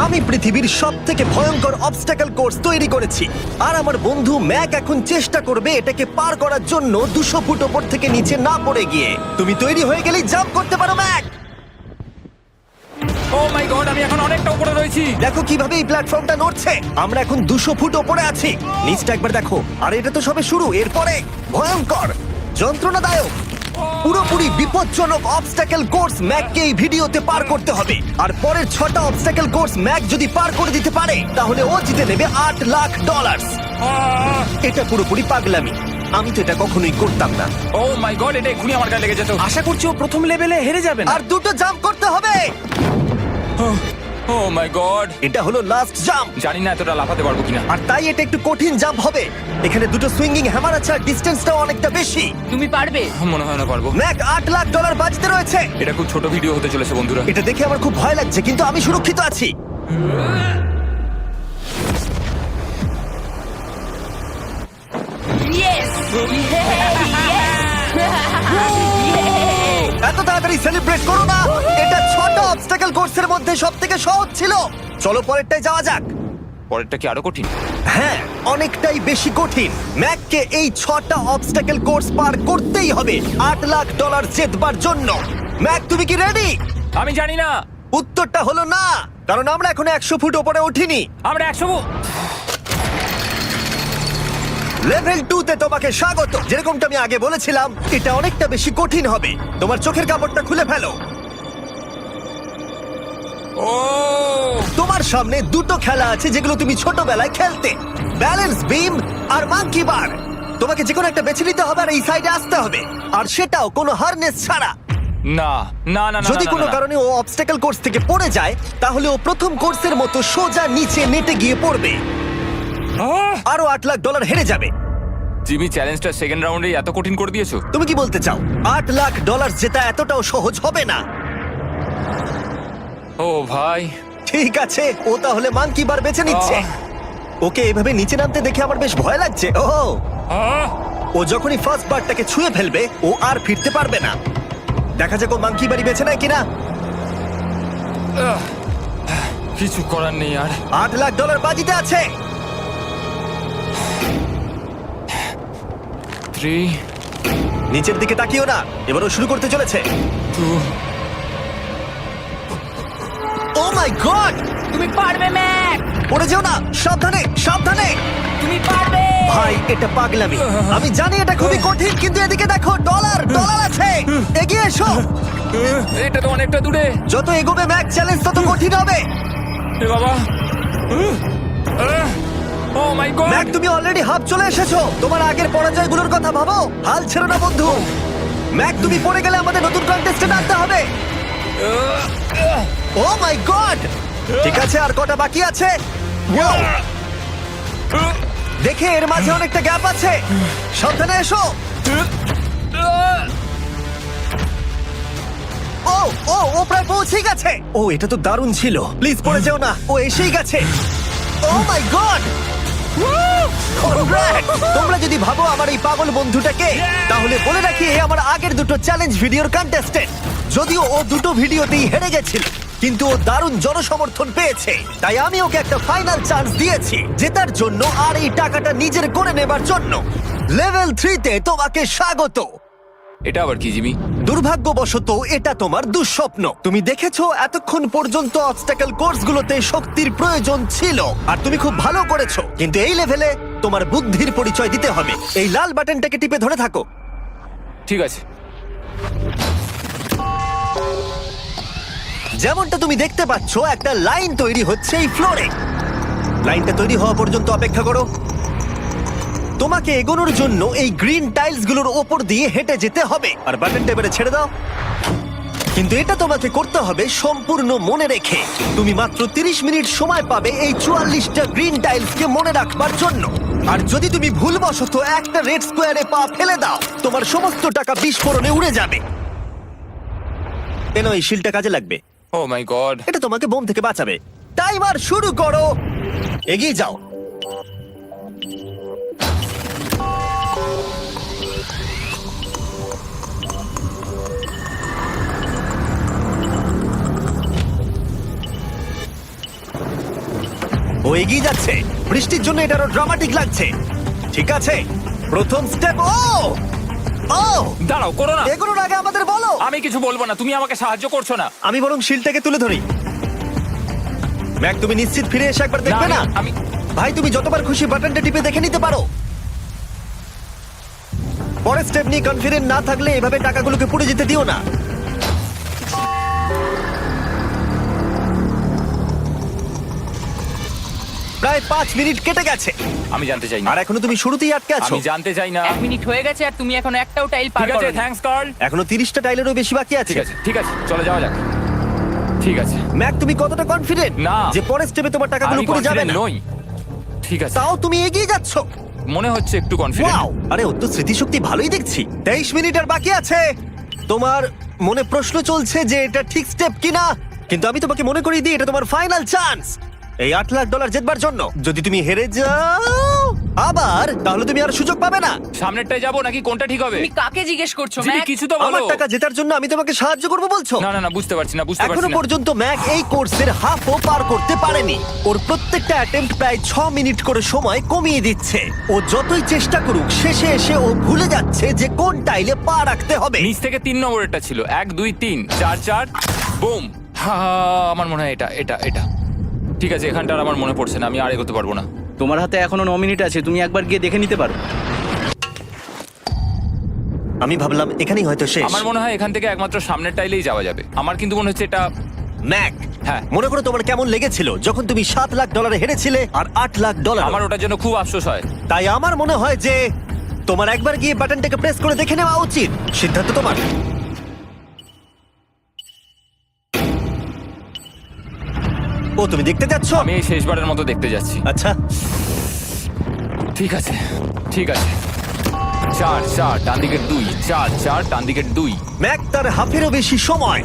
আমি পৃথিবীর সবথেকে ভয়ঙ্কর অবস্টাকল কোর্স তৈরি করেছি, আর আমার বন্ধু ম্যাক এখন চেষ্টা করবে এটাকে পার করার জন্য 200 ফুট ওপর থেকে নিচে না পড়ে গিয়ে। তুমি তৈরি হয়ে গেলেই জাম্প করতে পারো ম্যাক। ও মাই গড, আমি এখন অনেকটা উপরে রয়েছি। দেখো কিভাবে এই প্ল্যাটফর্মটা নড়ছে। আমরা এখন 200 ফুট ওপরে আছি। নিচটা একবার দেখো। আর এটা তো সবে শুরু, এরপরে ভয়ঙ্কর, যন্ত্রণাদায়ক, পুরোপুরি বিপজ্জনক অবস্টাকল কোর্স ম্যাককে এই ভিডিওতে পার করতে হবে। আর পরের 6টা অবস্টাকল কোর্স ম্যাক যদি পার করে দিতে পারে তাহলে ও জিতে নেবে $8 লাখ। এটা পুরোপুরি পাগলামি, আমি তো এটা কখনোই করতাম না। ও মাই গড, এটা এক্ষুনি আমার গায়ে লেগে যেত। আশা করছি ও প্রথম লেভেলে হেরে যাবে না। আর 2টো জাম্প করতে হবে। ও মাই গড, এটা হলো লাস্ট জাম্প, জানি না এতটা লাফাতে পারবো কিনা। আর তাই এটা একটু কঠিন জাম্প হবে। এখানে 2টো সুইঙ্গিং হ্যামার আছে আর ডিসটেন্সটাও অনেকটা বেশি। তুমি পারবে। মনে হয় না পারবো। ম্যাক $8 লাখ বাজিতে রয়েছে। এটা খুব ছোট ভিডিও হতে চলেছে বন্ধুরা। এটা দেখে আমার খুব ভয় লাগছে, কিন্তু আমি সুরক্ষিত আছি। ইয়েস এত তাড়াতাড়ি সেলিব্রেট করো না। এটা 6টা অবস্টাকল কোর্সের মধ্যে সবথেকে সহজ ছিল। চলো পরেরটায় যাওয়া যাক। পরেরটা কি আরো কঠিন? হ্যাঁ, অনেকটাই বেশি কঠিন। ম্যাককে এই 6টা অবস্টাকল কোর্স পার করতেই হবে $8 লাখ জেতবার জন্য। ম্যাক, তুমি কি রেডি? আমি জানি না। উত্তরটা হলো না, কারণ আমরা এখনো 100 ফুট ওপরে উঠিনি। আমরা 100 লেভেল 2 তে তোমাকে স্বাগত। যেরকমটা আমি আগে বলেছিলাম, এটা অনেকটা বেশি কঠিন হবে। তোমার চোখের কাপড়টা খুলে ফেলো। ও তোমার সামনে 2টো খেলা আছে যেগুলো তুমি ছোটবেলায় খেলতে, ব্যালেন্স বিম আর মাঙ্কি বার। তোমাকে যে কোনো একটা বেছে নিতে হবে আর এই সাইডে আসতে হবে, আর সেটাও কোনো হারনেস ছাড়া। না না না না, যদি না, কোনো না, না। কারণে ও অবস্টাকল কোর্স থেকে পড়ে যায়, তাহলে ও প্রথম কোর্সের মতো সোজা নিচে নেটে গিয়ে পড়বে, আহ! আরো $8 লাখ হেরে যাবে। জিমি, চ্যালেঞ্জটা সেকেন্ড রাউন্ডেই এত কঠিন করে দিয়েছো। তুমি কি বলতে চাও $8 লাখ জেতা এতটাও সহজ হবে না? ও ভাই, ঠিক আছে, ও তাহলে মাঙ্কি বার বেছে নিচ্ছে। ওকে এভাবে নিচে নামতে দেখে আমার বেশ ভয় লাগছে। ও আহ! ও যখনই ফার্স্ট বারটাকে ছুঁয়ে ফেলবে, ও আর ফিরতে পারবে না। দেখা যাক ও মাঙ্কি বাড়ি বেছে নেয় কিনা। আহ! কিছু করার নেই আর। $8 লাখ বাজিতে আছে। 3 নিচের দিকে তাকিও না, এবারও শুরু করতে চলেছে। 2 ও মাই গড, তুমি পারবে ম্যাক। পড়ে যেও না, সাবধানে সাবধানে। তুমি পারবে। ভাই, এটা পাগলামি। আমি জানি এটা খুবই কঠিন, কিন্তু এদিকে দেখো, ডলার আছে। এগিয়ে এসো। এটা তো অনেকটা দূরে। যত এগোবে ম্যাক চ্যালেঞ্জ তত কঠিন হবে। এ বাবা, ও মাই গড। ম্যাক, তুমি অলরেডি হাফ চলে এসেছো। তোমার আগের পরাজয়গুলোর কথা ভাবো, হাল ছেড়ো না বন্ধু। ম্যাক, তুমি পড়ে গেলে আমাদের নতুন কন্টেস্টে আনতে হবে। ও মাই গড, ঠিক আছে, আর কটা বাকি আছে? Wow! দেখে এর মাঝে অনেকটা গ্যাপ আছে। সাবধানে এসো। ও ও ও প্রায় পৌঁছে গেছে। ও, এটা তো দারুণ ছিল। প্লিজ পড়ে যেও না, ও এসেই গেছে। ও মাই গড, তোমরা যদি ভাবো আমার এই পাগল বন্ধুটাকে, তাহলে বলে রাখি এ আমার আগের 2টো চ্যালেঞ্জ ভিডিওর কন্টেস্টেন্ট। যদিও ও 2টো ভিডিওতেই হেরে গেছিল, কিন্তু ও দারুণ জনসমর্থন পেয়েছে, তাই আমি ওকে একটা ফাইনাল চান্স দিয়েছি জেতার জন্য আর এই টাকাটা নিজের করে নেবার জন্য। লেভেল 3 তে তোমাকে স্বাগত। এটা আবার কি জিমি? দুর্ভাগ্যবশত এটা তোমার দুঃস্বপ্ন। তুমি দেখেছো এতক্ষণ পর্যন্ত অবস্টাকল কোর্সগুলোতে শক্তির প্রয়োজন ছিল, আর তুমি খুব ভালো করেছো, কিন্তু এই লেভেলে তোমার বুদ্ধির পরিচয় দিতে হবে। এই লাল বাটনটাকে টিপে ধরে থাকো। ঠিক আছে। যেমনটা তুমি দেখতে পাচ্ছ, একটা লাইন তৈরি হচ্ছে এই ফ্লোরে। লাইনটা তৈরি হওয়া পর্যন্ত অপেক্ষা করো। তোমাকে এগোনোর জন্য এই গ্রিন টাইলস গুলোর ওপর দিয়ে হেঁটে যেতে হবে, আর বাটনটা এবারে ছেড়ে দাও। কিন্তু এটা তোমাকে করতে হবে সম্পূর্ণ মনে রেখে। তুমি মাত্র 30 মিনিট সময় পাবে এই 44টা গ্রিন টাইলসকে মনে রাখবার জন্য। আর যদি তুমি ভুলবশত একটা রেড স্কোয়ারে পা ফেলে দাও, তোমার সমস্ত টাকা বিস্ফোরণে উড়ে যাবে। কেন, এই শিলটা কাজে লাগবে। ও মাই গড। এটা তোমাকে বোম থেকে বাঁচাবে। টাইমার শুরু করো, এগিয়ে যাও। ও এগিয়ে যাচ্ছে। বৃষ্টির জন্য এটা আরো ড্রামাটিক লাগছে। ঠিক আছে, প্রথম স্টেপ। ও ও দাঁড়াও, করো না। এগুলোর আগে আমাদের বলো। আমি কিছু বলবো না, তুমি আমাকে সাহায্য করছো না। আমি বরং শিলটাকে তুলে ধরি। ম্যাক, তুমি নিশ্চিত ফিরে এসে একবার দেখবে না? আমি ভাই, তুমি যতবার খুশি বাটনটা টিপে দেখে নিতে পারো। পরের স্টেপ নিয়ে কনফিডেন্ট না থাকলে এভাবে টাকাগুলোকে পুড়ে যেতে দিও না। প্রায় 5 মিনিট কেটে গেছে আমি জানতে চাই না। আর এখনো তুমি শুরুতেই আটকে আছো। আমি জানতে চাই না। 1 মিনিট হয়ে গেছে আর তুমি এখন একটাও টাইল পার ঠিক আছে, করোনি। Thanks Carl. এখনো 30টা টাইলেরও বেশি বাকি আছে। ঠিক আছে, ঠিক আছে, চলে যাওয়া যাক। ঠিক আছে, ম্যাক, তুমি কতটা কনফিডেন্ট না। যে পরের স্টেপে তোমার টাকাগুলো আমি পুড়ে যাবে confident না? নই। ঠিক আছে, তাও তুমি এগিয়ে যাচ্ছ। মনে হচ্ছে একটু কনফিডেন্ট। ওয়াও, আরে ও তো স্মৃতিশক্তি ভালোই দেখছি। 23 মিনিট আর বাকি আছে। তোমার মনে প্রশ্ন চলছে যে এটা ঠিক স্টেপ কিনা, কিন্তু আমি তোমাকে মনে করিয়ে দিই এটা তোমার ফাইনাল চান্স এই $8 লাখ জেতবার জন্য। যদি তুমি হেরে যাও আবার, তাহলে তুমি আর সুযোগ পাবে না। সামনেরটায় যাবো নাকি কোনটা ঠিক হবে? তুমি কাকে জিজ্ঞেস করছো জিমি, ম্যাক? কিছু তো আমার বলো। টাকা জেতার জন্য আমি তোমাকে সাহায্য করবো বলছো? না না না, বুঝতে পারছি না, বুঝতে এখনো পারছি না। পর্যন্ত ম্যাক এই কোর্সের হাফও পার করতে পারেনি। ওর প্রত্যেকটা অ্যাটেম্প্ট প্রায় 6 মিনিট করে সময় কমিয়ে দিচ্ছে। ও যতই চেষ্টা করুক, শেষে এসে ও ভুলে যাচ্ছে যে কোন টাইলে পা রাখতে হবে। নিচ থেকে 3 নম্বরেরটা ছিল 1 2 3 4 4 বুম। আমার মনে হয় এটা এটা এটা ঠিক আছে। এখানটা আর আমার মনে পড়ছে না, আমি আর এগোতে পারবো না। তোমার হাতে এখনো 9 মিনিট আছে, তুমি একবার গিয়ে দেখে নিতে পারো। আমি ভাবলাম এখানেই হয়তো শেষ। আমার মনে হয় এখান থেকে একমাত্র সামনের টাইলেই যাওয়া যাবে। আমার কিন্তু মনে হচ্ছে এটা। ম্যাক, হ্যাঁ। মনে করো তোমার কেমন লেগেছিল যখন তুমি $7 লাখ হেরেছিলে আর $8 লাখ। আমার ওটার জন্য খুব আফসোস হয়। তাই আমার মনে হয় যে তোমার একবার গিয়ে বাটনটাকে প্রেস করে দেখে নেওয়া উচিত। সিদ্ধান্ত তোমার। ও, তুমি দেখতে যাচ্ছ? আমি এই শেষবারের মতো দেখতে যাচ্ছি। আচ্ছা, ঠিক আছে, ঠিক আছে। 4 4 ডান দিকের 2, 4 4 ডান দিকের 2। ম্যাক তার হাফেরও বেশি সময়